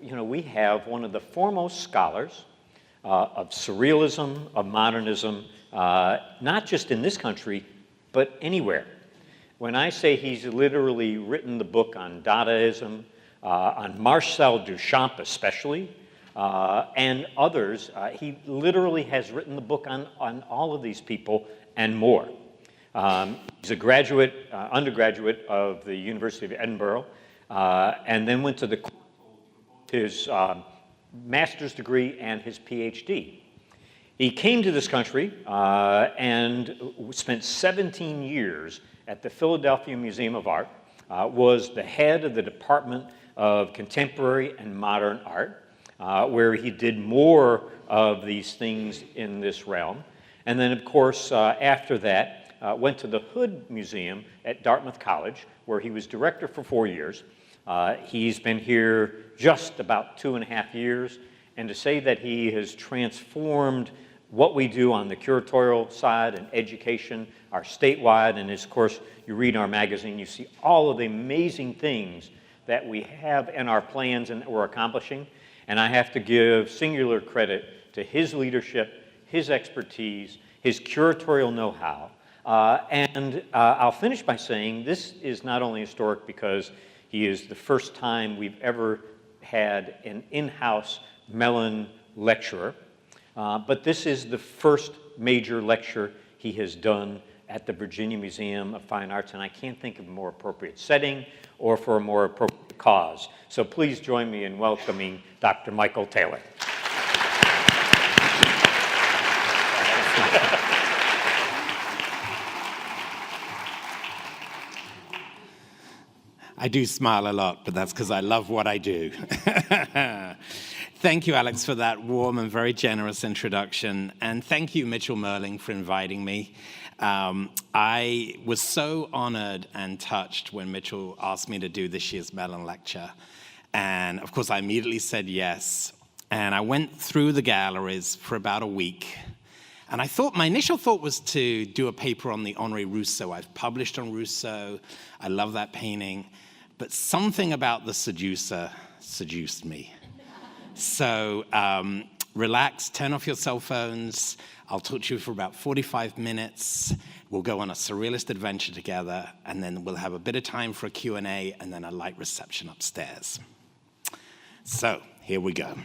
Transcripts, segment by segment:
we have one of the foremost scholars of surrealism, of modernism, not just in this country, but anywhere. When I say he's literally written the book on Dadaism, on Marcel Duchamp especially, and others, he literally has written the book on all of these people and more. He's a graduate, undergraduate of the University of Edinburgh, and then went to his master's degree and his PhD. He came to this country and spent 17 years at the Philadelphia Museum of Art, was the head of the Department of Contemporary and Modern Art, where he did more of these things in this realm. And then, of course, after that, went to the Hood Museum at Dartmouth College, where he was director for 4 years. He's been here just about 2.5 years, and to say that he has transformed what we do on the curatorial side and education, our statewide, and of course, you read our magazine, you see all of the amazing things that we have in our plans and that we're accomplishing. And I have to give singular credit to his leadership, his expertise, his curatorial know-how. And I'll finish by saying this is not only historic because he is the first time we've ever had an in-house Mellon lecturer, but this is the first major lecture he has done at the Virginia Museum of Fine Arts, and I can't think of a more appropriate setting or for a more appropriate cause. So please join me in welcoming Dr. Michael Taylor. I do smile a lot, but that's because I love what I do. Thank you, Alex, for that warm and very generous introduction. And thank you, Mitchell Merling, for inviting me. I was so honored and touched when Mitchell asked me to do this year's Mellon lecture. And of course, I immediately said yes. And I went through the galleries for about a week. And my initial thought was to do a paper on the Henri Rousseau. I've published on Rousseau. I love that painting. But something about the Seducer seduced me. So relax, turn off your cell phones. I'll talk to you for about 45 minutes. We'll go on a surrealist adventure together, and then we'll have a bit of time for a Q&A and then a light reception upstairs. So here we go.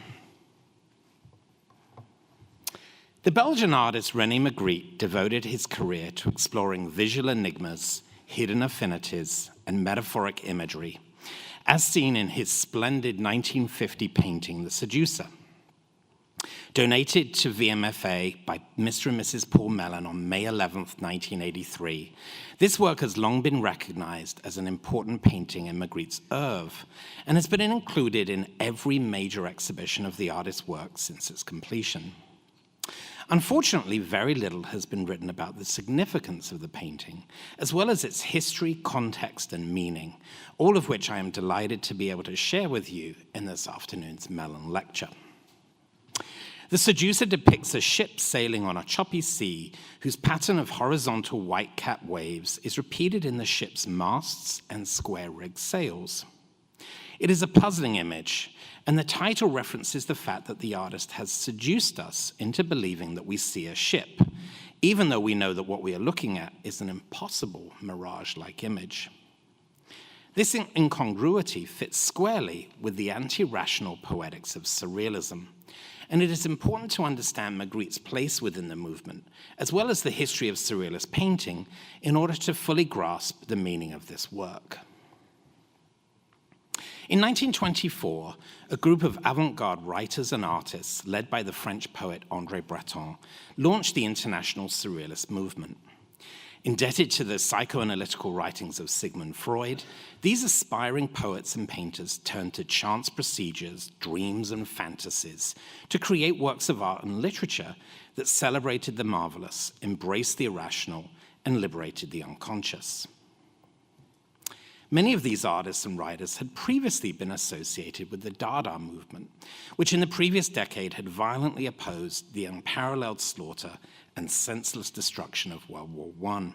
The Belgian artist René Magritte devoted his career to exploring visual enigmas, hidden affinities, and metaphoric imagery, as seen in his splendid 1950 painting, The Seducer. Donated to VMFA by Mr. and Mrs. Paul Mellon on May 11th, 1983, this work has long been recognized as an important painting in Magritte's oeuvre and has been included in every major exhibition of the artist's work since its completion. Unfortunately, very little has been written about the significance of the painting, as well as its history, context, and meaning, all of which I am delighted to be able to share with you in this afternoon's Mellon lecture. The Seducer depicts a ship sailing on a choppy sea whose pattern of horizontal white-capped waves is repeated in the ship's masts and square-rigged sails. It is a puzzling image, and the title references the fact that the artist has seduced us into believing that we see a ship, even though we know that what we are looking at is an impossible mirage-like image. This incongruity fits squarely with the anti-rational poetics of surrealism, and it is important to understand Magritte's place within the movement, as well as the history of surrealist painting, in order to fully grasp the meaning of this work. In 1924, a group of avant-garde writers and artists, led by the French poet André Breton, launched the international surrealist movement. Indebted to the psychoanalytical writings of Sigmund Freud, these aspiring poets and painters turned to chance procedures, dreams, and fantasies to create works of art and literature that celebrated the marvelous, embraced the irrational, and liberated the unconscious. Many of these artists and writers had previously been associated with the Dada movement, which in the previous decade had violently opposed the unparalleled slaughter and senseless destruction of World War I.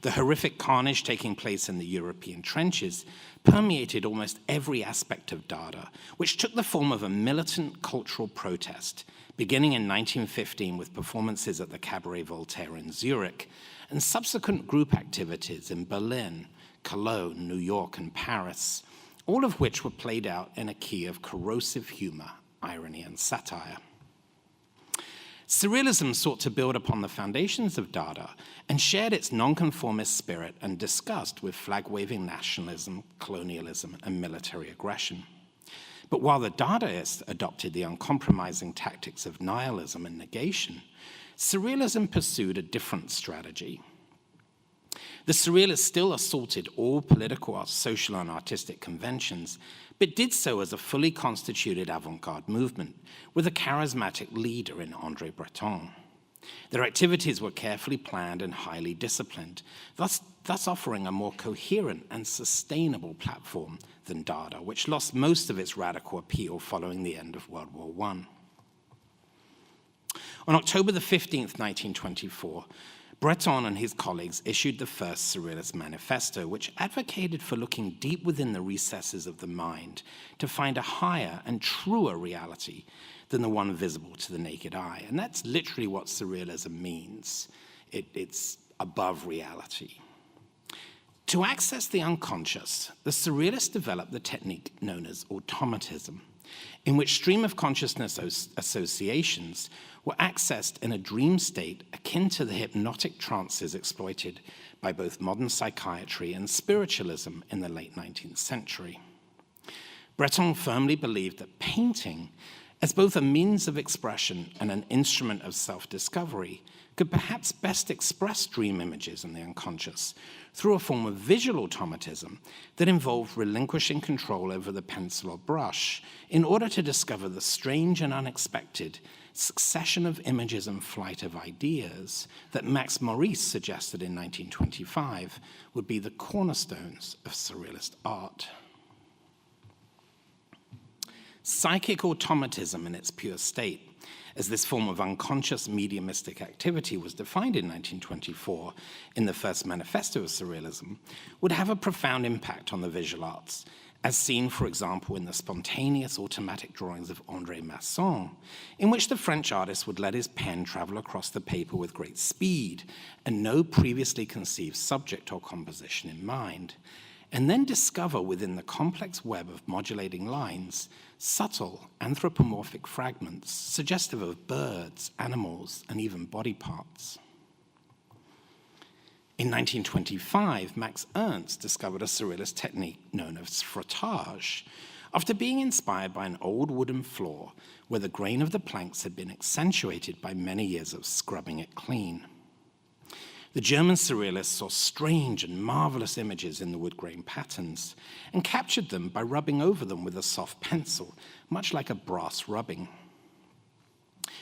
The horrific carnage taking place in the European trenches permeated almost every aspect of Dada, which took the form of a militant cultural protest, beginning in 1915 with performances at the Cabaret Voltaire in Zurich, and subsequent group activities in Berlin, Cologne, New York, and Paris, all of which were played out in a key of corrosive humor, irony, and satire. Surrealism sought to build upon the foundations of Dada and shared its nonconformist spirit and disgust with flag-waving nationalism, colonialism, and military aggression. But while the Dadaists adopted the uncompromising tactics of nihilism and negation, Surrealism pursued a different strategy. The Surrealists still assaulted all political, social, and artistic conventions, but did so as a fully constituted avant-garde movement with a charismatic leader in André Breton. Their activities were carefully planned and highly disciplined, thus offering a more coherent and sustainable platform than Dada, which lost most of its radical appeal following the end of World War I. On October the 15th, 1924, Breton and his colleagues issued the first Surrealist Manifesto, which advocated for looking deep within the recesses of the mind to find a higher and truer reality than the one visible to the naked eye. And that's literally what Surrealism means. It's above reality. To access the unconscious, the Surrealists developed the technique known as Automatism, in which stream of consciousness associations were accessed in a dream state akin to the hypnotic trances exploited by both modern psychiatry and spiritualism in the late 19th century. Breton firmly believed that painting, as both a means of expression and an instrument of self-discovery, could perhaps best express dream images in the unconscious through a form of visual automatism that involved relinquishing control over the pencil or brush in order to discover the strange and unexpected succession of images and flight of ideas that Max Maurice suggested in 1925 would be the cornerstones of Surrealist art. Psychic automatism in its pure state, as this form of unconscious mediumistic activity was defined in 1924 in the first manifesto of Surrealism, would have a profound impact on the visual arts, as seen, for example, in the spontaneous automatic drawings of André Masson, in which the French artist would let his pen travel across the paper with great speed and no previously conceived subject or composition in mind, and then discover within the complex web of modulating lines subtle anthropomorphic fragments suggestive of birds, animals, and even body parts. In 1925, Max Ernst discovered a Surrealist technique known as Frottage, after being inspired by an old wooden floor where the grain of the planks had been accentuated by many years of scrubbing it clean. The German Surrealists saw strange and marvelous images in the wood grain patterns and captured them by rubbing over them with a soft pencil, much like a brass rubbing.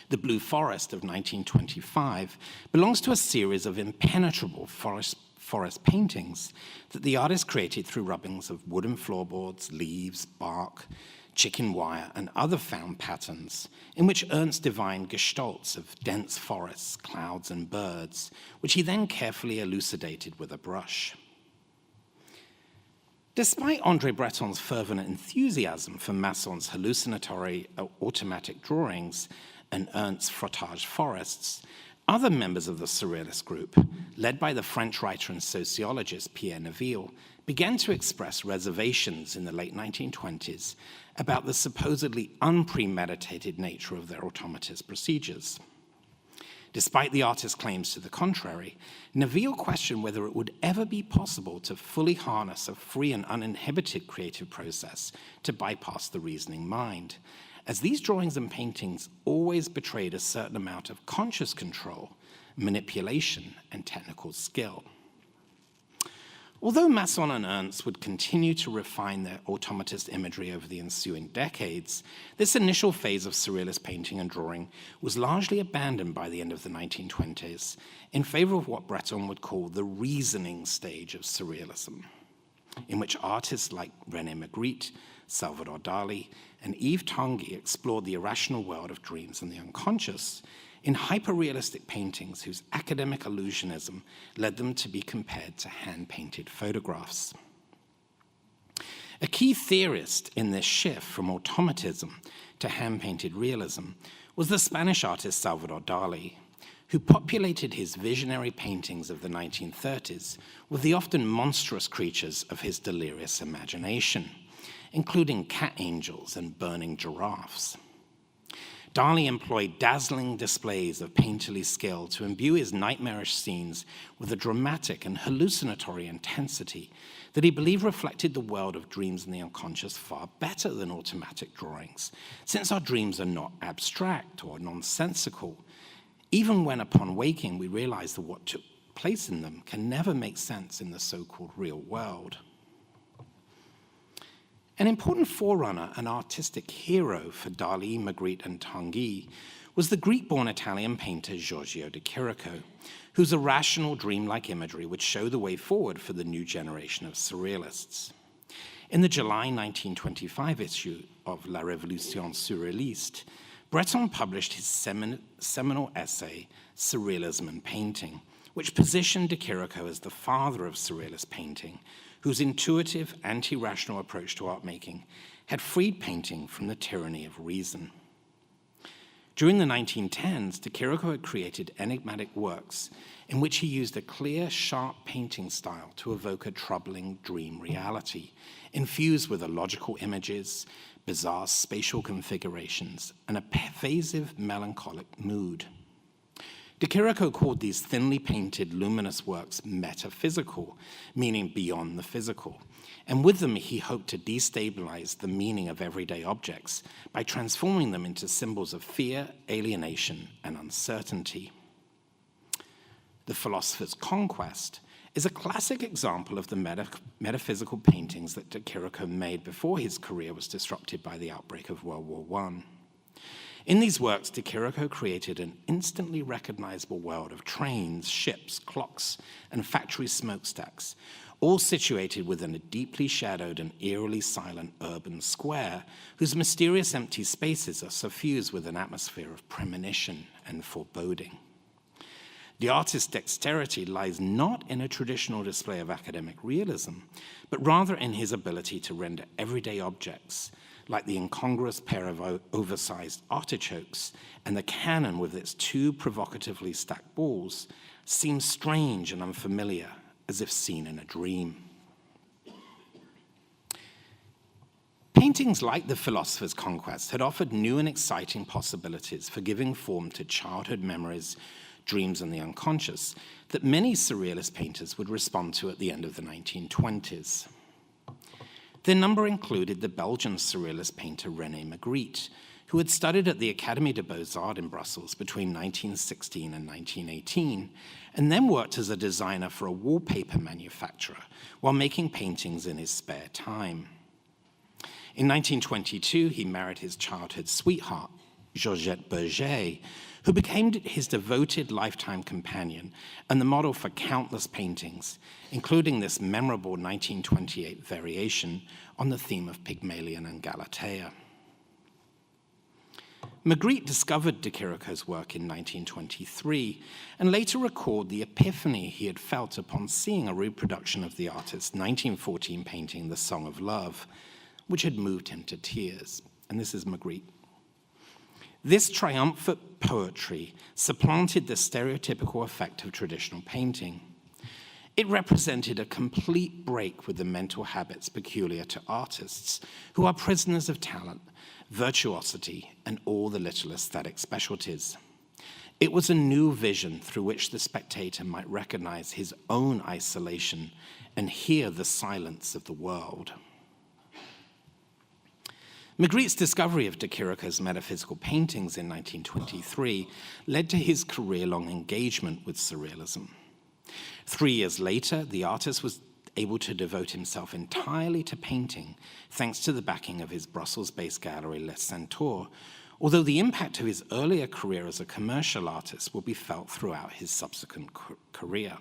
The Blue Forest of 1925 belongs to a series of impenetrable forest paintings that the artist created through rubbings of wooden floorboards, leaves, bark, chicken wire, and other found patterns, in which Ernst divined gestalts of dense forests, clouds, and birds, which he then carefully elucidated with a brush. Despite André Breton's fervent enthusiasm for Masson's hallucinatory automatic drawings and Ernst's frottage forests, other members of the Surrealist group, led by the French writer and sociologist Pierre Neville, began to express reservations in the late 1920s about the supposedly unpremeditated nature of their automatist procedures. Despite the artist's claims to the contrary, Neville questioned whether it would ever be possible to fully harness a free and uninhibited creative process to bypass the reasoning mind, as these drawings and paintings always betrayed a certain amount of conscious control, manipulation, and technical skill. Although Masson and Ernst would continue to refine their automatist imagery over the ensuing decades, this initial phase of Surrealist painting and drawing was largely abandoned by the end of the 1920s in favor of what Breton would call the reasoning stage of Surrealism, in which artists like René Magritte, Salvador Dali, and Yves Tanguy explored the irrational world of dreams and the unconscious in hyper-realistic paintings whose academic illusionism led them to be compared to hand-painted photographs. A key theorist in this shift from automatism to hand-painted realism was the Spanish artist Salvador Dali, who populated his visionary paintings of the 1930s with the often monstrous creatures of his delirious imagination, including cat angels and burning giraffes. Dali employed dazzling displays of painterly skill to imbue his nightmarish scenes with a dramatic and hallucinatory intensity that he believed reflected the world of dreams and the unconscious far better than automatic drawings, since our dreams are not abstract or nonsensical, even when upon waking we realize that what took place in them can never make sense in the so-called real world. An important forerunner and artistic hero for Dali, Magritte, and Tanguy was the Greek-born Italian painter Giorgio de Chirico, whose irrational, dreamlike imagery would show the way forward for the new generation of surrealists. In the July 1925 issue of La Révolution Surrealiste, Breton published his seminal essay, Surrealism and Painting, which positioned de Chirico as the father of surrealist painting, whose intuitive, anti-rational approach to art making had freed painting from the tyranny of reason. During the 1910s, de Chirico had created enigmatic works in which he used a clear, sharp painting style to evoke a troubling dream reality, infused with illogical images, bizarre spatial configurations, and a pervasive melancholic mood. De Chirico called these thinly painted, luminous works metaphysical, meaning beyond the physical, and with them he hoped to destabilize the meaning of everyday objects by transforming them into symbols of fear, alienation, and uncertainty. The Philosopher's Conquest is a classic example of the metaphysical paintings that de Chirico made before his career was disrupted by the outbreak of World War I. In these works, de Chirico created an instantly recognizable world of trains, ships, clocks, and factory smokestacks, all situated within a deeply shadowed and eerily silent urban square whose mysterious empty spaces are suffused with an atmosphere of premonition and foreboding. The artist's dexterity lies not in a traditional display of academic realism, but rather in his ability to render everyday objects, like the incongruous pair of oversized artichokes and the cannon with its two provocatively stacked balls, seem strange and unfamiliar, as if seen in a dream. Paintings like The Philosopher's Conquest had offered new and exciting possibilities for giving form to childhood memories, dreams, and the unconscious that many surrealist painters would respond to at the end of the 1920s. Their number included the Belgian Surrealist painter René Magritte, who had studied at the Académie des Beaux-Arts in Brussels between 1916 and 1918, and then worked as a designer for a wallpaper manufacturer while making paintings in his spare time. In 1922, he married his childhood sweetheart, Georgette Berger, who became his devoted lifetime companion and the model for countless paintings, including this memorable 1928 variation on the theme of Pygmalion and Galatea. Magritte discovered de Chirico's work in 1923 and later recalled the epiphany he had felt upon seeing a reproduction of the artist's 1914 painting, The Song of Love, which had moved him to tears. And this is Magritte. This triumphant poetry supplanted the stereotypical effect of traditional painting. It represented a complete break with the mental habits peculiar to artists, who are prisoners of talent, virtuosity, and all the little aesthetic specialties. It was a new vision through which the spectator might recognize his own isolation and hear the silence of the world. Magritte's discovery of de Chirico's metaphysical paintings in 1923 led to his career-long engagement with surrealism. 3 years later, the artist was able to devote himself entirely to painting, thanks to the backing of his Brussels-based gallery Les Centaures, although the impact of his earlier career as a commercial artist will be felt throughout his subsequent career.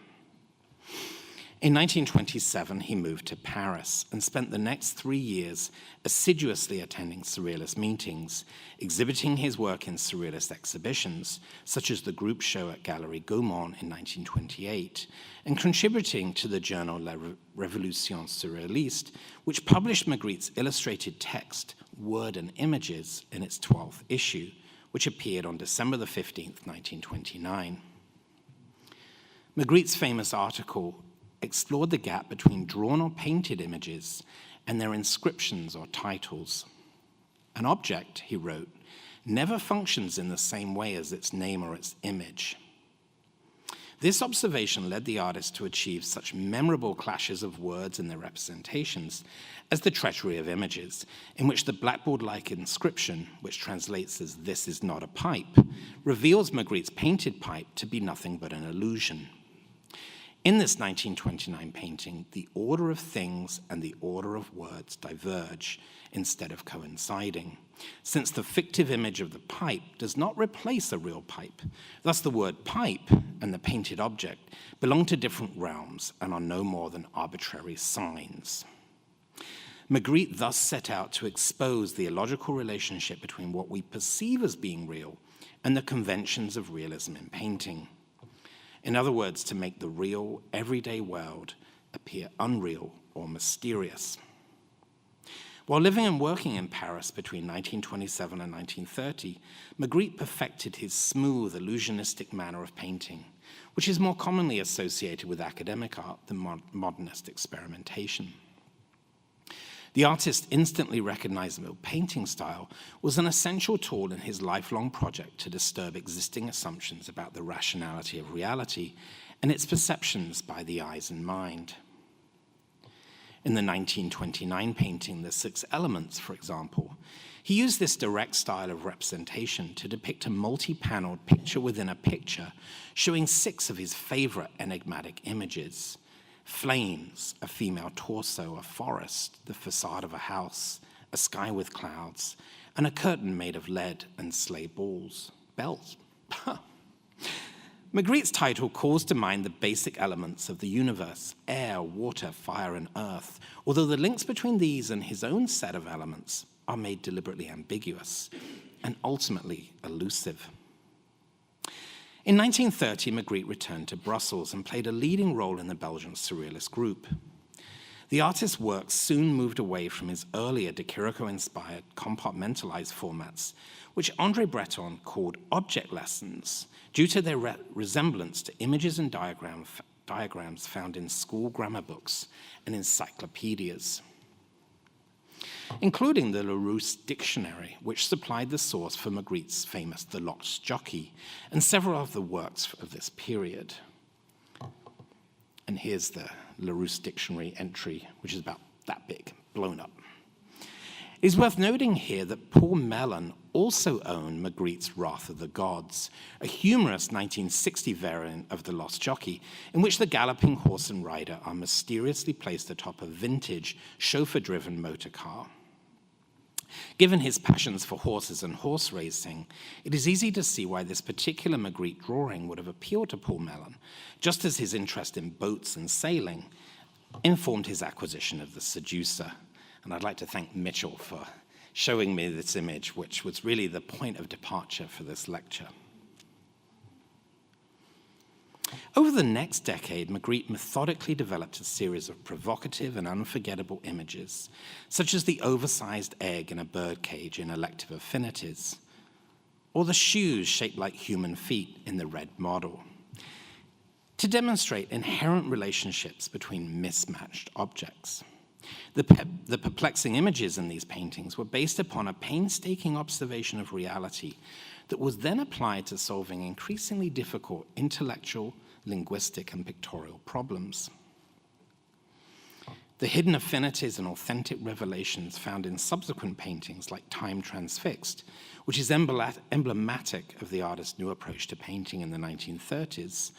In 1927, he moved to Paris and spent the next 3 years assiduously attending Surrealist meetings, exhibiting his work in Surrealist exhibitions, such as the group show at Galerie Gaumont in 1928, and contributing to the journal La Révolution Surréaliste, which published Magritte's illustrated text, Word and Images, in its 12th issue, which appeared on December the 15th, 1929. Magritte's famous article explored the gap between drawn or painted images and their inscriptions or titles. An object, he wrote, never functions in the same way as its name or its image. This observation led the artist to achieve such memorable clashes of words in their representations as the treachery of images, in which the blackboard-like inscription, which translates as "this is not a pipe," reveals Magritte's painted pipe to be nothing but an illusion. In this 1929 painting, the order of things and the order of words diverge instead of coinciding, since the fictive image of the pipe does not replace a real pipe. Thus, the word pipe and the painted object belong to different realms and are no more than arbitrary signs. Magritte thus set out to expose the illogical relationship between what we perceive as being real and the conventions of realism in painting. In other words, to make the real, everyday world appear unreal or mysterious. While living and working in Paris between 1927 and 1930, Magritte perfected his smooth, illusionistic manner of painting, which is more commonly associated with academic art than modernist experimentation. The artist's instantly recognizable painting style was an essential tool in his lifelong project to disturb existing assumptions about the rationality of reality and its perceptions by the eyes and mind. In the 1929 painting, The Six Elements, for example, he used this direct style of representation to depict a multi-paneled picture within a picture, showing 6 of his favorite enigmatic images: flames, a female torso, a forest, the facade of a house, a sky with clouds, and a curtain made of lead and sleigh bells. Magritte's title calls to mind the basic elements of the universe: air, water, fire, and earth, although the links between these and his own set of elements are made deliberately ambiguous and ultimately elusive. In 1930, Magritte returned to Brussels and played a leading role in the Belgian Surrealist group. The artist's work soon moved away from his earlier de Chirico-inspired compartmentalized formats, which André Breton called object lessons, due to their resemblance to images and diagrams found in school grammar books and encyclopedias, including the Larousse Dictionary, which supplied the source for Magritte's famous The Lost Jockey and several of the works of this period. And here's the Larousse Dictionary entry, which is about that big, blown up. It is worth noting here that Paul Mellon also owned Magritte's Wrath of the Gods, a humorous 1960 variant of The Lost Jockey, in which the galloping horse and rider are mysteriously placed atop a vintage, chauffeur-driven motor car. Given his passions for horses and horse racing, it is easy to see why this particular Magritte drawing would have appealed to Paul Mellon, just as his interest in boats and sailing informed his acquisition of the Seducer. And I'd like to thank Mitchell for showing me this image, which was really the point of departure for this lecture. Over the next decade, Magritte methodically developed a series of provocative and unforgettable images, such as the oversized egg in a birdcage in Elective Affinities, or the shoes shaped like human feet in the Red Model, to demonstrate inherent relationships between mismatched objects. The perplexing images in these paintings were based upon a painstaking observation of reality that was then applied to solving increasingly difficult intellectual, linguistic, and pictorial problems. The hidden affinities and authentic revelations found in subsequent paintings like Time Transfixed, which is emblematic of the artist's new approach to painting in the 1930s,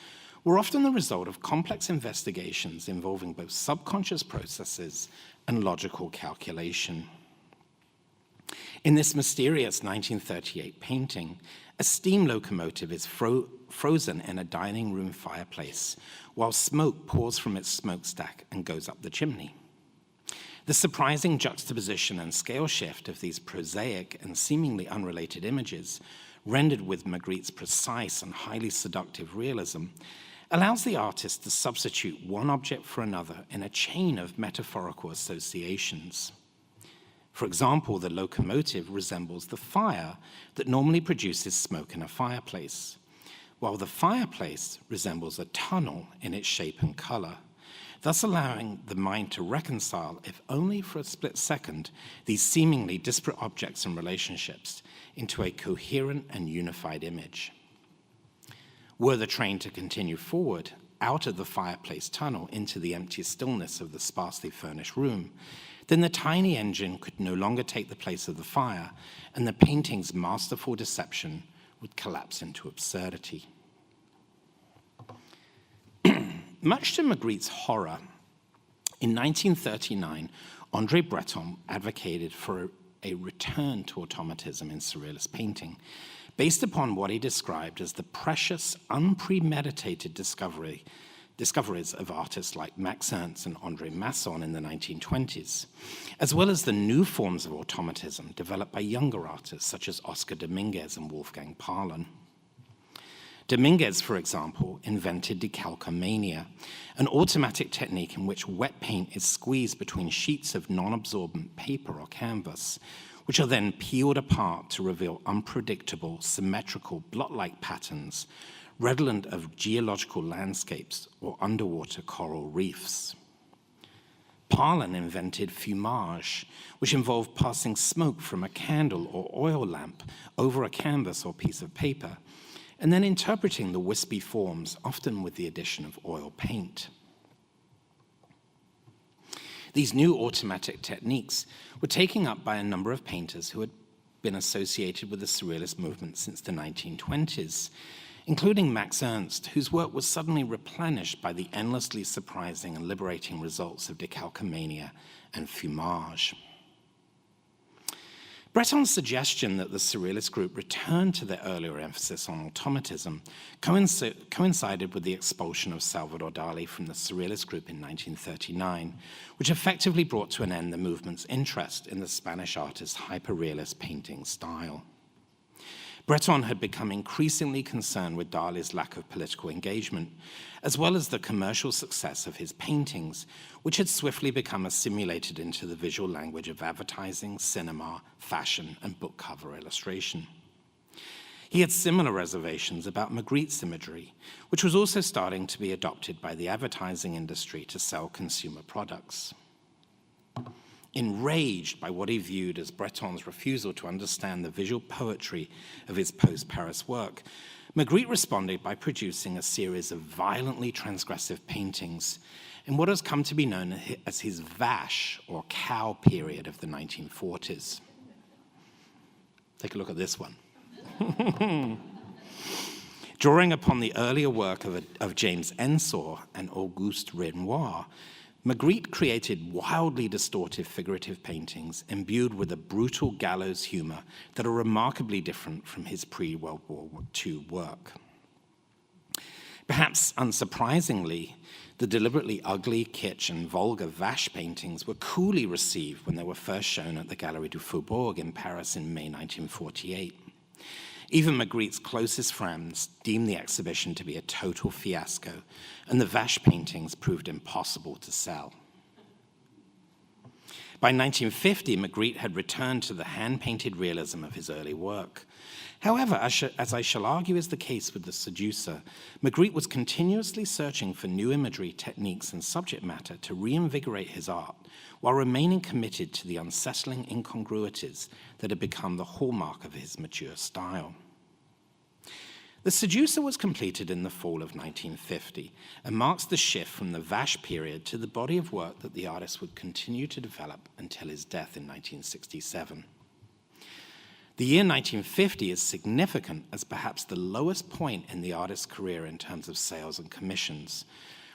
were often the result of complex investigations involving both subconscious processes and logical calculation. In this mysterious 1938 painting, a steam locomotive is frozen in a dining room fireplace, while smoke pours from its smokestack and goes up the chimney. The surprising juxtaposition and scale shift of these prosaic and seemingly unrelated images, rendered with Magritte's precise and highly seductive realism, allows the artist to substitute one object for another in a chain of metaphorical associations. For example, the locomotive resembles the fire that normally produces smoke in a fireplace, while the fireplace resembles a tunnel in its shape and color, thus allowing the mind to reconcile, if only for a split second, these seemingly disparate objects and relationships into a coherent and unified image. Were the train to continue forward out of the fireplace tunnel into the empty stillness of the sparsely furnished room, then the tiny engine could no longer take the place of the fire, and the painting's masterful deception would collapse into absurdity. Much to Magritte's horror, in 1939, André Breton advocated for a return to automatism in Surrealist painting, based upon what he described as the precious, unpremeditated discoveries of artists like Max Ernst and André Masson in the 1920s, as well as the new forms of automatism developed by younger artists such as Oscar Dominguez and Wolfgang Pahlin. Dominguez, for example, invented decalcomania, an automatic technique in which wet paint is squeezed between sheets of non-absorbent paper or canvas, which are then peeled apart to reveal unpredictable, symmetrical, blot-like patterns redolent of geological landscapes or underwater coral reefs. Pahlin invented fumage, which involved passing smoke from a candle or oil lamp over a canvas or piece of paper, and then interpreting the wispy forms, often with the addition of oil paint. These new automatic techniques were taken up by a number of painters who had been associated with the Surrealist movement since the 1920s, including Max Ernst, whose work was suddenly replenished by the endlessly surprising and liberating results of decalcomania and fumage. Breton's suggestion that the Surrealist group returned to their earlier emphasis on automatism coincided with the expulsion of Salvador Dali from the Surrealist group in 1939, which effectively brought to an end the movement's interest in the Spanish artist's hyperrealist painting style. Breton had become increasingly concerned with Dali's lack of political engagement, as well as the commercial success of his paintings, which had swiftly become assimilated into the visual language of advertising, cinema, fashion, and book cover illustration. He had similar reservations about Magritte's imagery, which was also starting to be adopted by the advertising industry to sell consumer products. Enraged by what he viewed as Breton's refusal to understand the visual poetry of his post-Paris work, Magritte responded by producing a series of violently transgressive paintings in what has come to be known as his vache, or cow, period of the 1940s. Take a look at this one. Drawing upon the earlier work of James Ensor and Auguste Renoir, Magritte created wildly distortive figurative paintings imbued with a brutal gallows humor that are remarkably different from his pre-World War II work. Perhaps unsurprisingly, the deliberately ugly, kitsch, and vulgar vache paintings were coolly received when they were first shown at the Galerie du Faubourg in Paris in May 1948. Even Magritte's closest friends deemed the exhibition to be a total fiasco, and the vache paintings proved impossible to sell. By 1950, Magritte had returned to the hand-painted realism of his early work. However, as I shall argue is the case with the Seducer, Magritte was continuously searching for new imagery, techniques, and subject matter to reinvigorate his art, while remaining committed to the unsettling incongruities that had become the hallmark of his mature style. The Seducer was completed in the fall of 1950 and marks the shift from the vache period to the body of work that the artist would continue to develop until his death in 1967. The year 1950 is significant as perhaps the lowest point in the artist's career in terms of sales and commissions,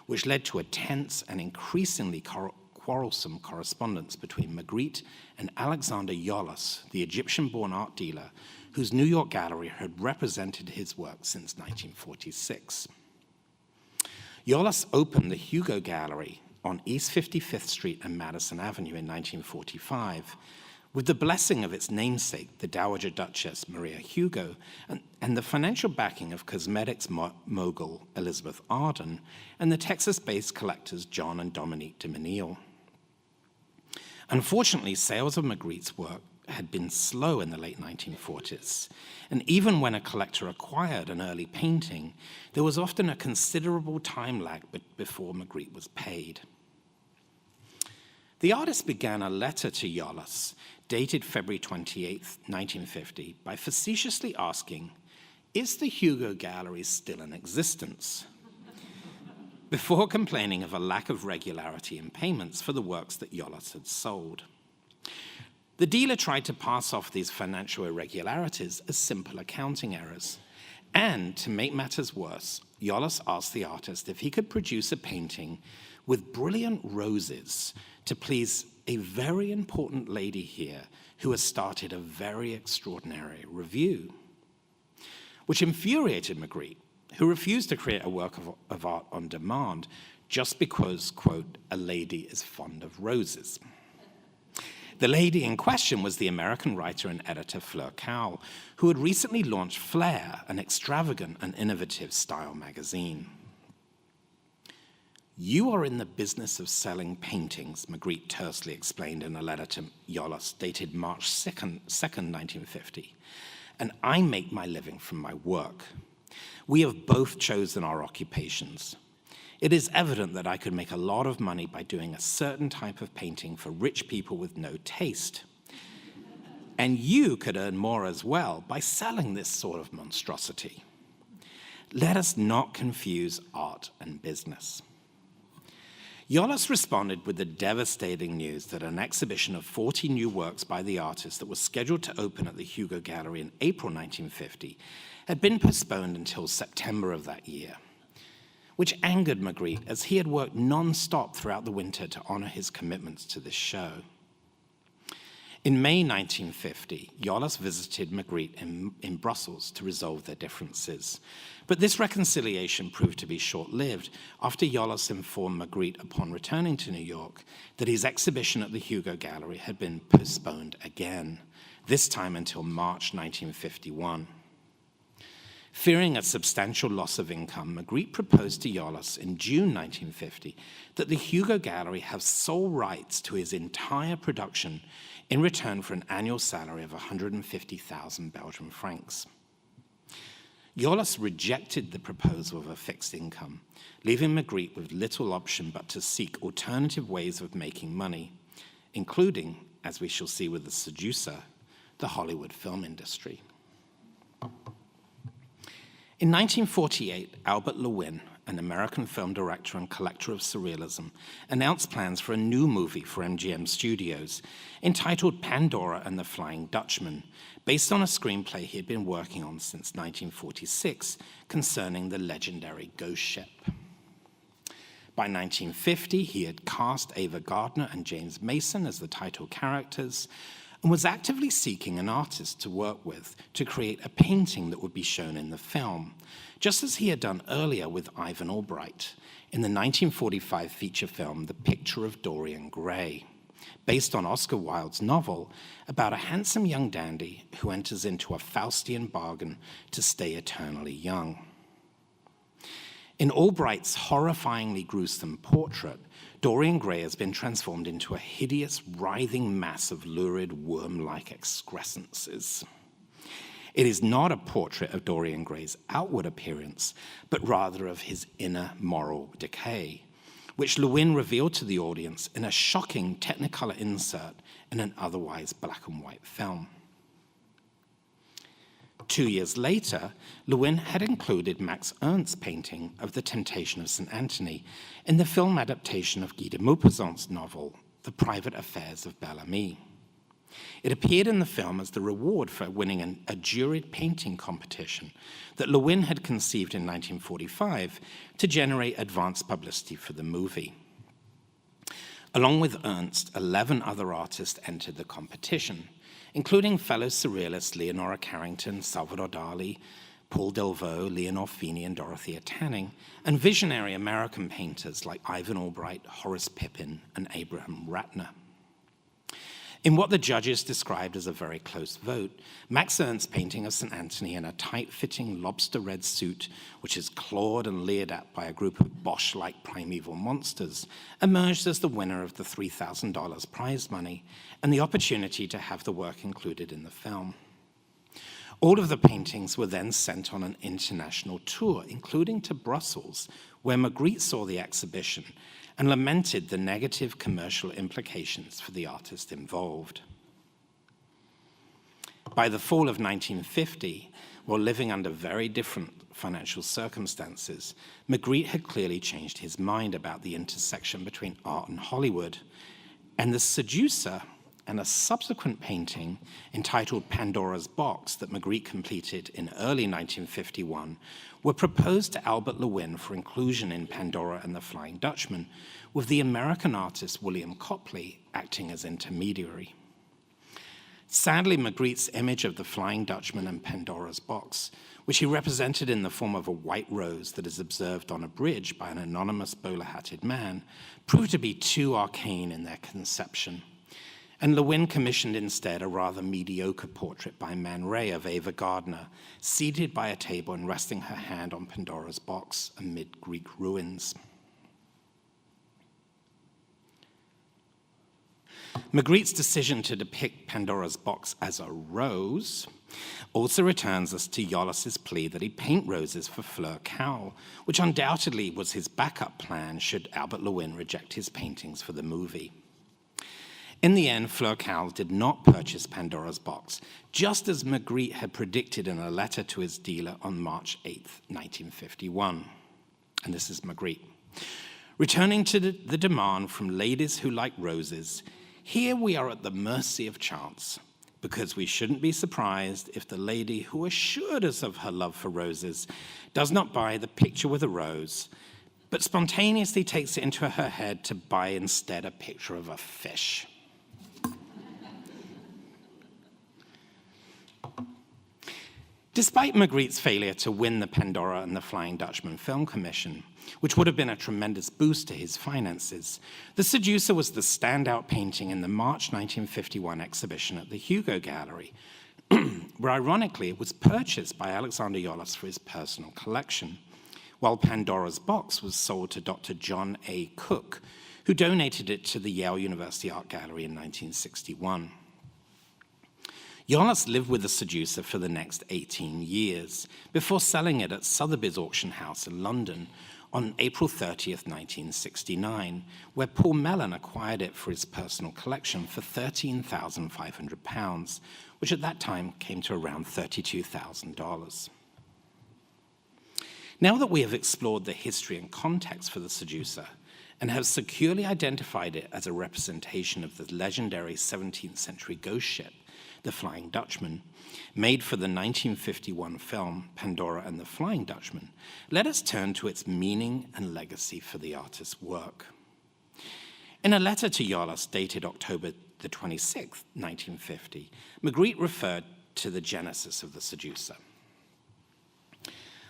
which led to a tense and increasingly quarrelsome correspondence between Magritte and Alexander Yolos, the Egyptian-born art dealer whose New York gallery had represented his work since 1946. Yolos opened the Hugo Gallery on East 55th Street and Madison Avenue in 1945, with the blessing of its namesake, the Dowager Duchess Maria Hugo, and the financial backing of cosmetics mogul Elizabeth Arden and the Texas-based collectors John and Dominique de Menil. Unfortunately, sales of Magritte's work had been slow in the late 1940s, and even when a collector acquired an early painting, there was often a considerable time lag before Magritte was paid. The artist began a letter to Yolos, dated February 28, 1950, by facetiously asking, "Is the Hugo Gallery still in existence?" before complaining of a lack of regularity in payments for the works that Yolos had sold. The dealer tried to pass off these financial irregularities as simple accounting errors. And to make matters worse, Yolos asked the artist if he could produce a painting with brilliant roses to please a very important lady here who has started a very extraordinary review, which infuriated Magritte, who refused to create a work of art on demand just because, quote, a lady is fond of roses. The lady in question was the American writer and editor Fleur Cowell, who had recently launched Flair, an extravagant and innovative style magazine. "You are in the business of selling paintings," Magritte tersely explained in a letter to Yolos dated March 2nd, 1950, "and I make my living from my work. We have both chosen our occupations. It is evident that I could make a lot of money by doing a certain type of painting for rich people with no taste. And you could earn more as well by selling this sort of monstrosity. Let us not confuse art and business." Yolos responded with the devastating news that an exhibition of 40 new works by the artist that was scheduled to open at the Hugo Gallery in April 1950 had been postponed until September of that year, which angered Magritte as he had worked non-stop throughout the winter to honor his commitments to this show. In May 1950, Yolos visited Magritte in Brussels to resolve their differences. But this reconciliation proved to be short-lived after Yolos informed Magritte upon returning to New York that his exhibition at the Hugo Gallery had been postponed again, this time until March 1951. Fearing a substantial loss of income, Magritte proposed to Yolos in June 1950 that the Hugo Gallery have sole rights to his entire production in return for an annual salary of 150,000 Belgian francs. Yolos rejected the proposal of a fixed income, leaving Magritte with little option but to seek alternative ways of making money, including, as we shall see with the Seducer, the Hollywood film industry. In 1948, Albert Lewin, an American film director and collector of surrealism, announced plans for a new movie for MGM Studios entitled Pandora and the Flying Dutchman, based on a screenplay he had been working on since 1946 concerning the legendary ghost ship. By 1950, he had cast Ava Gardner and James Mason as the title characters, and was actively seeking an artist to work with to create a painting that would be shown in the film, just as he had done earlier with Ivan Albright in the 1945 feature film The Picture of Dorian Gray, based on Oscar Wilde's novel about a handsome young dandy who enters into a Faustian bargain to stay eternally young. In Albright's horrifyingly gruesome portrait, Dorian Gray has been transformed into a hideous, writhing mass of lurid, worm-like excrescences. It is not a portrait of Dorian Gray's outward appearance, but rather of his inner moral decay, which Lewin revealed to the audience in a shocking Technicolor insert in an otherwise black and white film. 2 years later, Lewin had included Max Ernst's painting of The Temptation of St. Anthony in the film adaptation of Guy de Maupassant's novel, The Private Affairs of Bel-Ami. It appeared in the film as the reward for winning a juried painting competition that Lewin had conceived in 1945 to generate advance publicity for the movie. Along with Ernst, 11 other artists entered the competition, including fellow surrealists Leonora Carrington, Salvador Dali, Paul Delvaux, Leonore Feeney, and Dorothea Tanning, and visionary American painters like Ivan Albright, Horace Pippin, and Abraham Ratner. In what the judges described as a very close vote, Max Ernst's painting of St. Anthony in a tight-fitting lobster red suit, which is clawed and leered at by a group of Bosch-like primeval monsters, emerged as the winner of the $3,000 prize money and the opportunity to have the work included in the film. All of the paintings were then sent on an international tour, including to Brussels, where Magritte saw the exhibition and lamented the negative commercial implications for the artist involved. By the fall of 1950, while living under very different financial circumstances, Magritte had clearly changed his mind about the intersection between art and Hollywood, and the Seducer and a subsequent painting entitled Pandora's Box that Magritte completed in early 1951 were proposed to Albert Lewin for inclusion in Pandora and the Flying Dutchman, with the American artist William Copley acting as intermediary. Sadly, Magritte's image of the Flying Dutchman and Pandora's Box, which he represented in the form of a white rose that is observed on a bridge by an anonymous bowler-hatted man, proved to be too arcane in their conception. And Lewin commissioned instead a rather mediocre portrait by Man Ray of Ava Gardner, seated by a table and resting her hand on Pandora's box amid Greek ruins. Magritte's decision to depict Pandora's box as a rose also returns us to Yollas's plea that he paint roses for Fleur Cowell, which undoubtedly was his backup plan should Albert Lewin reject his paintings for the movie. In the end, Fleur Cowell did not purchase Pandora's box, just as Magritte had predicted in a letter to his dealer on March 8, 1951. And this is Magritte. Returning to the demand from ladies who like roses, here we are at the mercy of chance, because we shouldn't be surprised if the lady who assured us of her love for roses does not buy the picture with a rose, but spontaneously takes it into her head to buy instead a picture of a fish. Despite Magritte's failure to win the Pandora and the Flying Dutchman Film Commission, which would have been a tremendous boost to his finances, The Seducer was the standout painting in the March 1951 exhibition at the Hugo Gallery, where ironically it was purchased by Alexander Yollas for his personal collection, while Pandora's Box was sold to Dr. John A. Cook, who donated it to the Yale University Art Gallery in 1961. Yollas lived with The Seducer for the next 18 years, before selling it at Sotheby's Auction House in London on April 30th, 1969, where Paul Mellon acquired it for his personal collection for £13,500, which at that time came to around $32,000. Now that we have explored the history and context for The Seducer, and have securely identified it as a representation of the legendary 17th century ghost ship, the Flying Dutchman, made for the 1951 film Pandora and the Flying Dutchman, let us turn to its meaning and legacy for the artist's work. In a letter to Yollas dated October the 26th, 1950, Magritte referred to the genesis of The Seducer.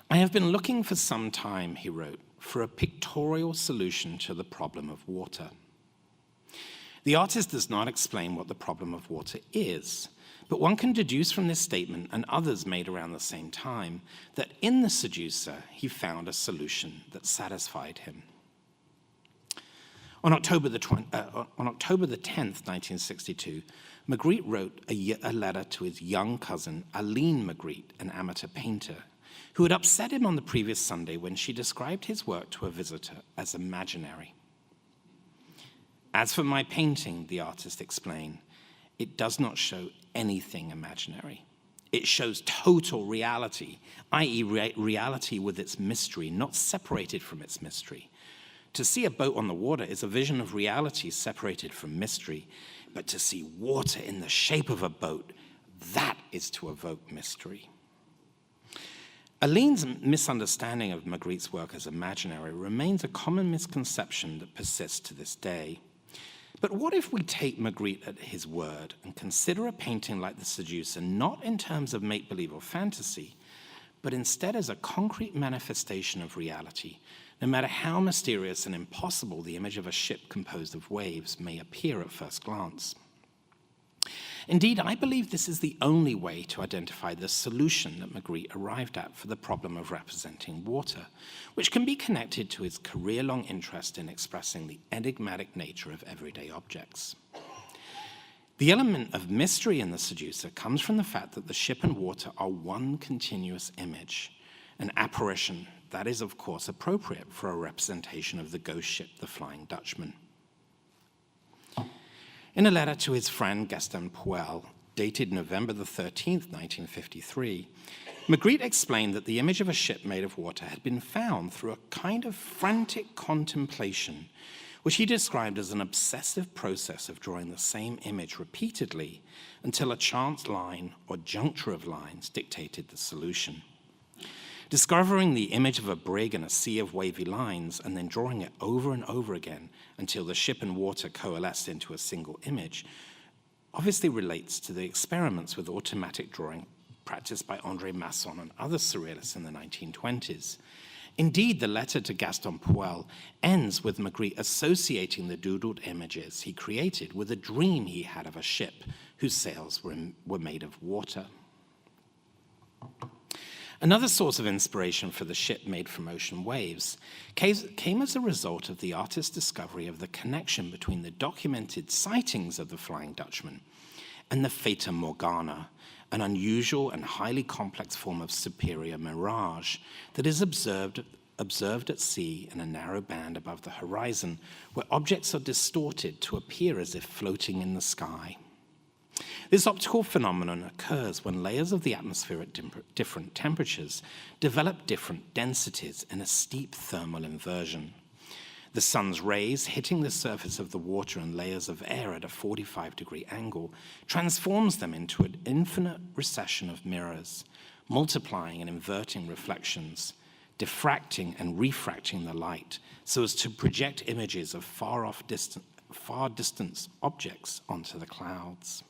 "I have been looking for some time," he wrote, "for a pictorial solution to the problem of water." The artist does not explain what the problem of water is, but one can deduce from this statement and others made around the same time that in The Seducer he found a solution that satisfied him. On October the 10th, 1962, Magritte wrote a letter to his young cousin, Aline Magritte, an amateur painter, who had upset him on the previous Sunday when she described his work to a visitor as imaginary. "As for my painting," the artist explained, "it does not show anything imaginary. It shows total reality, i.e. reality with its mystery, not separated from its mystery. To see a boat on the water is a vision of reality separated from mystery, but to see water in the shape of a boat, that is to evoke mystery." Aline's misunderstanding of Magritte's work as imaginary remains a common misconception that persists to this day. But what if we take Magritte at his word and consider a painting like The Seducer not in terms of make-believe or fantasy, but instead as a concrete manifestation of reality, no matter how mysterious and impossible the image of a ship composed of waves may appear at first glance? Indeed, I believe this is the only way to identify the solution that Magritte arrived at for the problem of representing water, which can be connected to his career-long interest in expressing the enigmatic nature of everyday objects. The element of mystery in The Seducer comes from the fact that the ship and water are one continuous image, an apparition that is, of course, appropriate for a representation of the ghost ship, the Flying Dutchman. In a letter to his friend Gaston Poel, dated November the 13th, 1953, Magritte explained that the image of a ship made of water had been found through a kind of frantic contemplation, which he described as an obsessive process of drawing the same image repeatedly until a chance line or juncture of lines dictated the solution. Discovering the image of a brig in a sea of wavy lines and then drawing it over and over again until the ship and water coalesced into a single image obviously relates to the experiments with automatic drawing practiced by André Masson and other surrealists in the 1920s. Indeed, the letter to Gaston Poel ends with Magritte associating the doodled images he created with a dream he had of a ship whose sails were made of water. Another source of inspiration for the ship made from ocean waves came as a result of the artist's discovery of the connection between the documented sightings of the Flying Dutchman and the Fata Morgana, an unusual and highly complex form of superior mirage that is observed at sea in a narrow band above the horizon, where objects are distorted to appear as if floating in the sky. This optical phenomenon occurs when layers of the atmosphere at different temperatures develop different densities in a steep thermal inversion. The sun's rays hitting the surface of the water and layers of air at a 45-degree angle transforms them into an infinite recession of mirrors, multiplying and inverting reflections, diffracting and refracting the light so as to project images of far distant objects onto the clouds.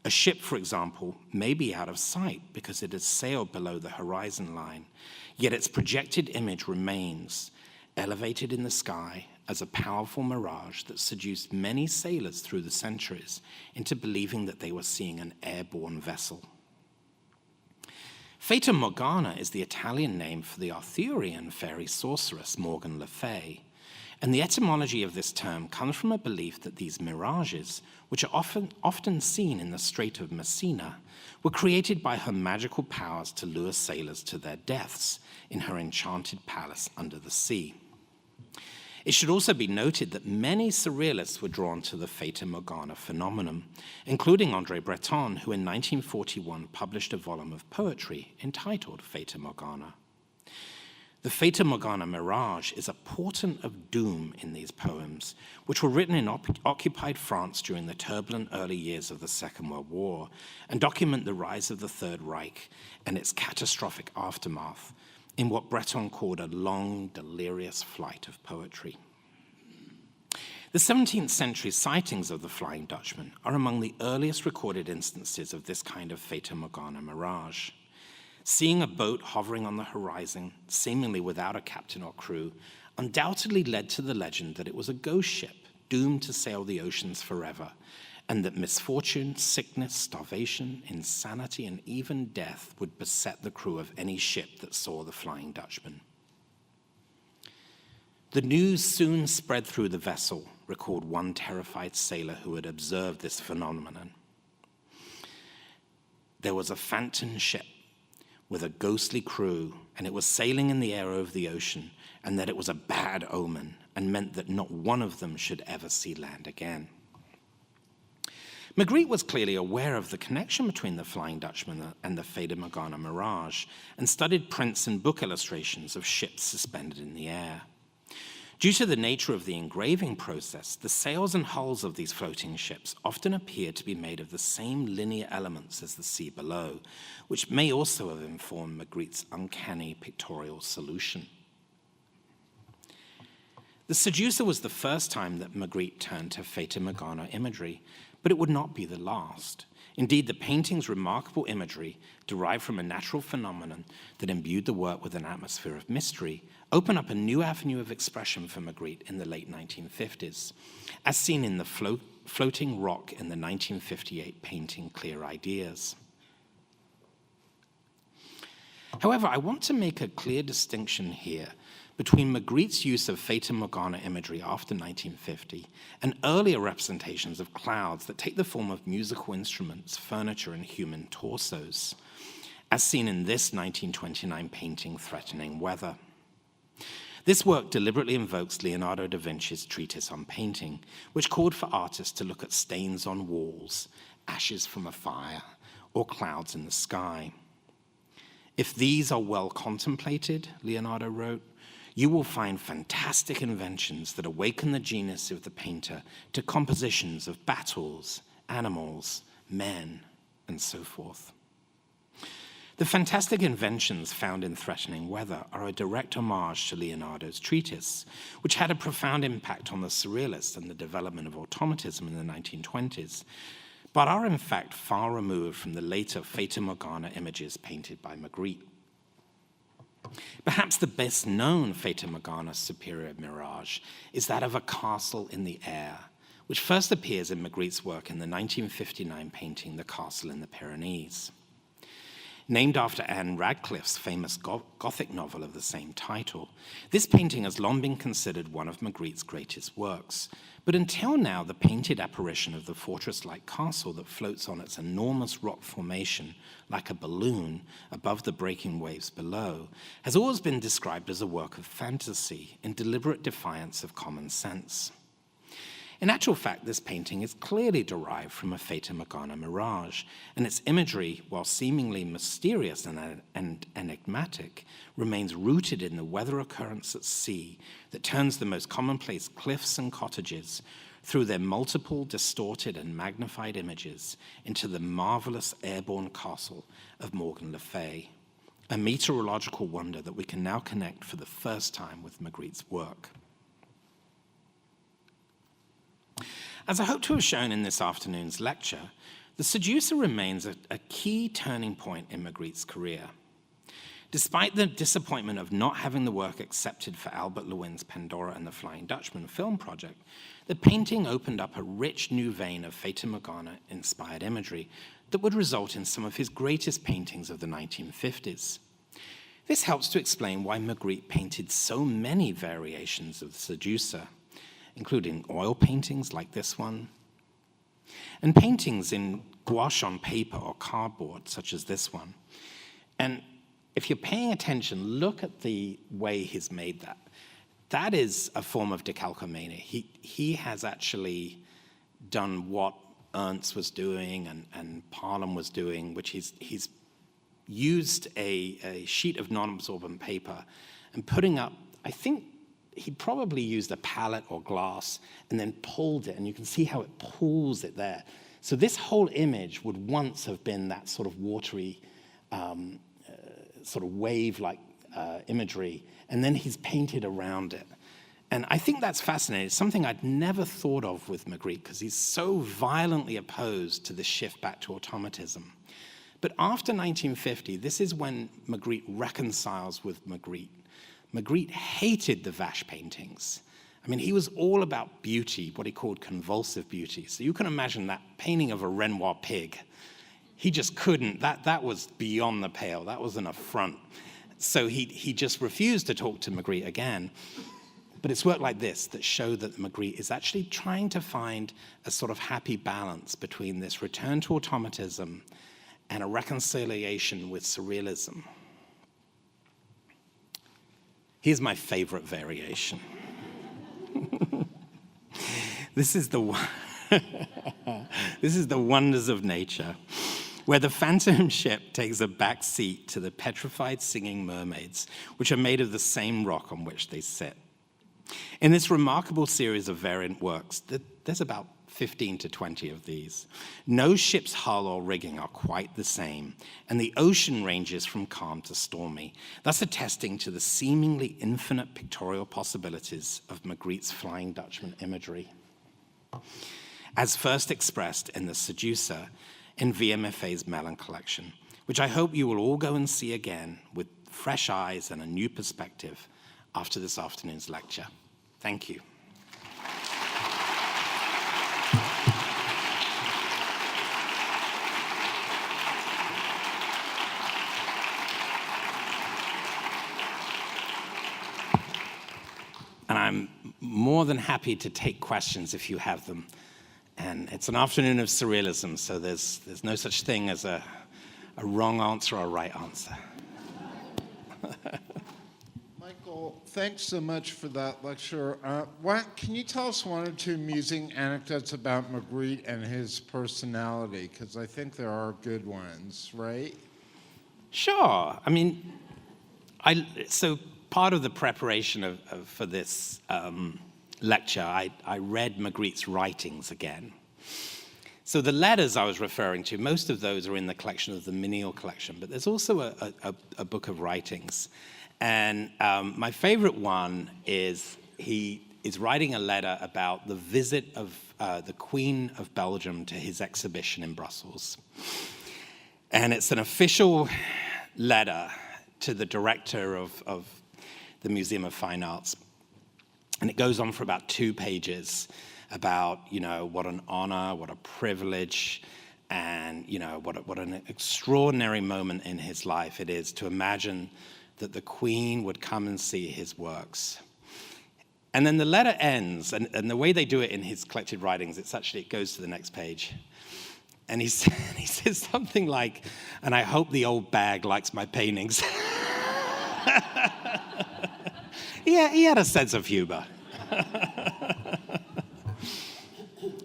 A ship, for example, may be out of sight because it has sailed below the horizon line, yet its projected image remains, elevated in the sky as a powerful mirage that seduced many sailors through the centuries into believing that they were seeing an airborne vessel. Fata Morgana is the Italian name for the Arthurian fairy sorceress Morgan Le Fay, and the etymology of this term comes from a belief that these mirages, which are often seen in the Strait of Messina, were created by her magical powers to lure sailors to their deaths in her enchanted palace under the sea. It should also be noted that many surrealists were drawn to the Fata Morgana phenomenon, including André Breton, who in 1941 published a volume of poetry entitled Fata Morgana. The Fata Morgana mirage is a portent of doom in these poems, which were written in occupied France during the turbulent early years of the Second World War, and document the rise of the Third Reich and its catastrophic aftermath in what Breton called a long, delirious flight of poetry. The 17th century sightings of the Flying Dutchman are among the earliest recorded instances of this kind of Fata Morgana mirage. Seeing a boat hovering on the horizon, seemingly without a captain or crew, undoubtedly led to the legend that it was a ghost ship doomed to sail the oceans forever, and that misfortune, sickness, starvation, insanity, and even death would beset the crew of any ship that saw the Flying Dutchman. The news soon spread through the vessel, recalled one terrified sailor who had observed this phenomenon. There was a phantom ship with a ghostly crew, and it was sailing in the air over the ocean, and that it was a bad omen, and meant that not one of them should ever see land again. Magritte was clearly aware of the connection between the Flying Dutchman and the Fata Morgana mirage, and studied prints and book illustrations of ships suspended in the air. Due to the nature of the engraving process, the sails and hulls of these floating ships often appear to be made of the same linear elements as the sea below, which may also have informed Magritte's uncanny pictorial solution. The Seducer was the first time that Magritte turned to Fata Morgana imagery, but it would not be the last. Indeed, the painting's remarkable imagery, derived from a natural phenomenon that imbued the work with an atmosphere of mystery, opened up a new avenue of expression for Magritte in the late 1950s, as seen in the floating rock in the 1958 painting Clear Ideas. However, I want to make a clear distinction here between Magritte's use of Fata Morgana imagery after 1950 and earlier representations of clouds that take the form of musical instruments, furniture, and human torsos, as seen in this 1929 painting, Threatening Weather. This work deliberately invokes Leonardo da Vinci's treatise on painting, which called for artists to look at stains on walls, ashes from a fire, or clouds in the sky. If these are well contemplated, Leonardo wrote, you will find fantastic inventions that awaken the genius of the painter to compositions of battles, animals, men, and so forth. The fantastic inventions found in Threatening Weather are a direct homage to Leonardo's treatise, which had a profound impact on the Surrealists and the development of automatism in the 1920s, but are in fact far removed from the later Fata Morgana images painted by Magritte. Perhaps the best known Fata Morgana superior mirage is that of a castle in the air, which first appears in Magritte's work in the 1959 painting The Castle in the Pyrenees. Named after Anne Radcliffe's famous Gothic novel of the same title, this painting has long been considered one of Magritte's greatest works. But until now, the painted apparition of the fortress-like castle that floats on its enormous rock formation like a balloon above the breaking waves below has always been described as a work of fantasy in deliberate defiance of common sense. In actual fact, this painting is clearly derived from a Fata Morgana mirage, and its imagery, while seemingly mysterious and enigmatic, remains rooted in the weather occurrence at sea that turns the most commonplace cliffs and cottages through their multiple distorted and magnified images into the marvelous airborne castle of Morgan Le Fay, a meteorological wonder that we can now connect for the first time with Magritte's work. As I hope to have shown in this afternoon's lecture, the Seducer remains a key turning point in Magritte's career. Despite the disappointment of not having the work accepted for Albert Lewin's Pandora and the Flying Dutchman film project, the painting opened up a rich new vein of Fata Morgana-inspired imagery that would result in some of his greatest paintings of the 1950s. This helps to explain why Magritte painted so many variations of the Seducer, including oil paintings like this one, and paintings in gouache on paper or cardboard, such as this one. And if you're paying attention, look at the way he's made that. That is a form of decalcomania. He has actually done what Ernst was doing and Parham was doing, which he's used a sheet of non-absorbent paper and putting up, I think, he probably used a palette or glass and then pulled it, and you can see how it pulls it there. So this whole image would once have been that sort of watery, sort of wave-like imagery, and then he's painted around it. And I think that's fascinating. It's something I'd never thought of with Magritte, because he's so violently opposed to the shift back to automatism. But after 1950, this is when Magritte reconciles with Magritte. Magritte hated the Vache paintings. I mean, he was all about beauty, what he called convulsive beauty. So you can imagine that painting of a Renoir pig. He just couldn't. That was beyond the pale. That was an affront. So he just refused to talk to Magritte again. But it's work like this that show that Magritte is actually trying to find a sort of happy balance between this return to automatism and a reconciliation with surrealism. Here's my favorite variation. This is the wonders of nature, where the phantom ship takes a back seat to the petrified singing mermaids, which are made of the same rock on which they sit. In this remarkable series of variant works, there's about 15 to 20 of these. No ship's hull or rigging are quite the same, and the ocean ranges from calm to stormy, thus attesting to the seemingly infinite pictorial possibilities of Magritte's Flying Dutchman imagery, as first expressed in The Seducer in VMFA's Mellon collection, which I hope you will all go and see again with fresh eyes and a new perspective after this afternoon's lecture. Thank you. And I'm more than happy to take questions if you have them. And it's an afternoon of surrealism, so there's no such thing as a wrong answer or a right answer. Michael, thanks so much for that lecture. Can you tell us one or two amusing anecdotes about Magritte and his personality? Because I think there are good ones, right? Sure. I mean, so part of the preparation for this lecture, I read Magritte's writings again. So the letters I was referring to, most of those are in the collection of the Menil collection, but there's also a book of writings. And my favorite one is he is writing a letter about the visit of the Queen of Belgium to his exhibition in Brussels. And it's an official letter to the director of the Museum of Fine Arts. And it goes on for about 2 pages about, what an honor, what a privilege, and, what an extraordinary moment in his life it is to imagine that the Queen would come and see his works. And then the letter ends, and the way they do it in his collected writings, it goes to the next page. And he says something like, "And I hope the old bag likes my paintings." Yeah, he had a sense of humor.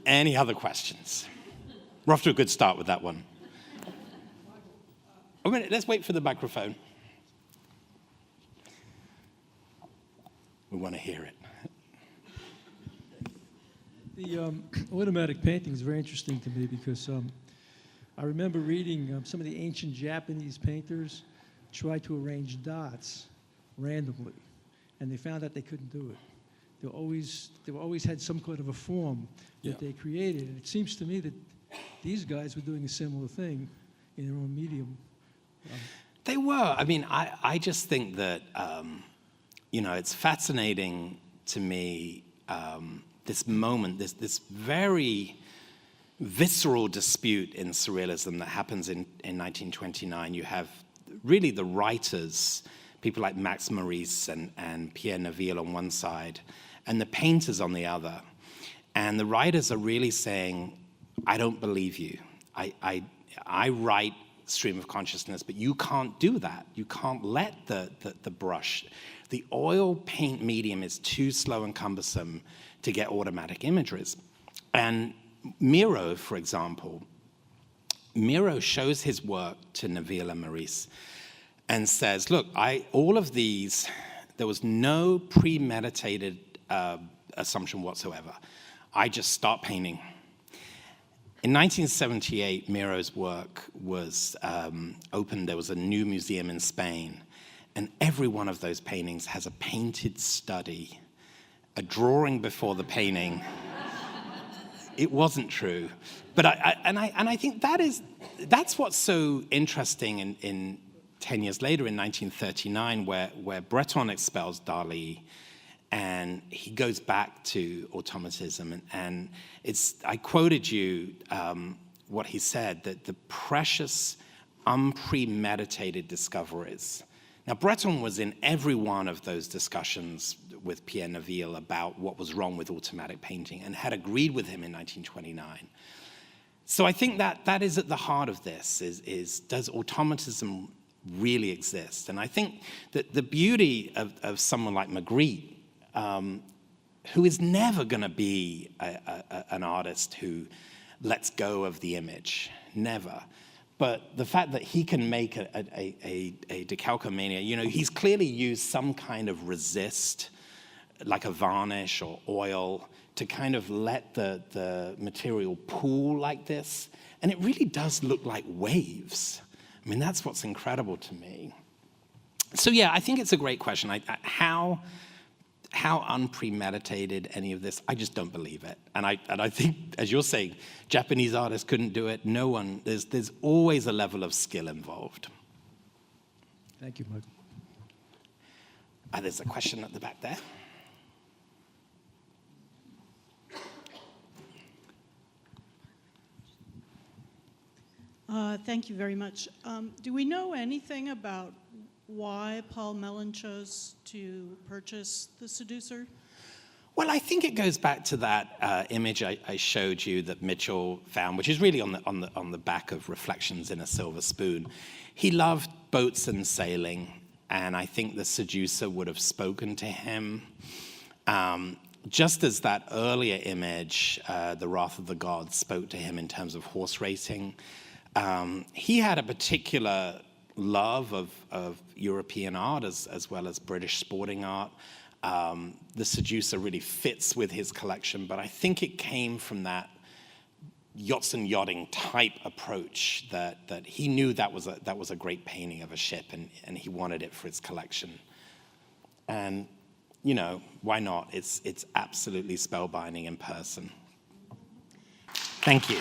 Any other questions? We're off to a good start with that one. A minute, let's wait for the microphone. We want to hear it. The automatic painting is very interesting to me because I remember reading some of the ancient Japanese painters try to arrange dots randomly, and they found out they couldn't do it. They always had some kind of a form that they created, and it seems to me that these guys were doing a similar thing in their own medium. They were. I mean, I just think that it's fascinating to me. This moment, this very visceral dispute in surrealism that happens in 1929. You have really the writers, people like Max Maurice and Pierre Neville on one side, and the painters on the other. And the writers are really saying, I don't believe you. I write stream of consciousness, but you can't do that. You can't let the brush. The oil paint medium is too slow and cumbersome to get automatic images. And Miro, for example, Miro shows his work to Neville and Maurice and says, look, all of these, there was no premeditated assumption whatsoever. I just start painting. In 1978, Miro's work was opened. There was a new museum in Spain, and every one of those paintings has a painted study, a drawing before the painting. It wasn't true, but I think that's what's so interesting in 10 years later in 1939, where Breton expels Dali, and he goes back to automatism, and I quoted you what he said, that the precious, unpremeditated discoveries. Now, Breton was in every one of those discussions with Pierre Neville about what was wrong with automatic painting and had agreed with him in 1929. So I think that is at the heart of this, is does automatism really exist? And I think that the beauty of someone like Magritte, who is never going to be an artist who lets go of the image, never. But the fact that he can make a decalcomania, he's clearly used some kind of resist, like a varnish or oil, to kind of let the material pool like this. And it really does look like waves. I mean, that's what's incredible to me. So yeah, I think it's a great question. How unpremeditated any of this, I just don't believe it. And I think, as you're saying, Japanese artists couldn't do it. No one, there's always a level of skill involved. Thank you, Michael. There's a question at the back there. Thank you very much. Do we know anything about why Paul Mellon chose to purchase the Seducer? Well, I think it goes back to that image I showed you that Mitchell found, which is really on the back of Reflections in a Silver Spoon. He loved boats and sailing, and I think the Seducer would have spoken to him. Just as that earlier image, The Wrath of the Gods, spoke to him in terms of horse racing. He had a particular love of European art as well as British sporting art. The Seducer really fits with his collection, but I think it came from that yachts and yachting type approach that he knew that was a great painting of a ship, and he wanted it for his collection. And you know, why not? It's absolutely spellbinding in person. Thank you.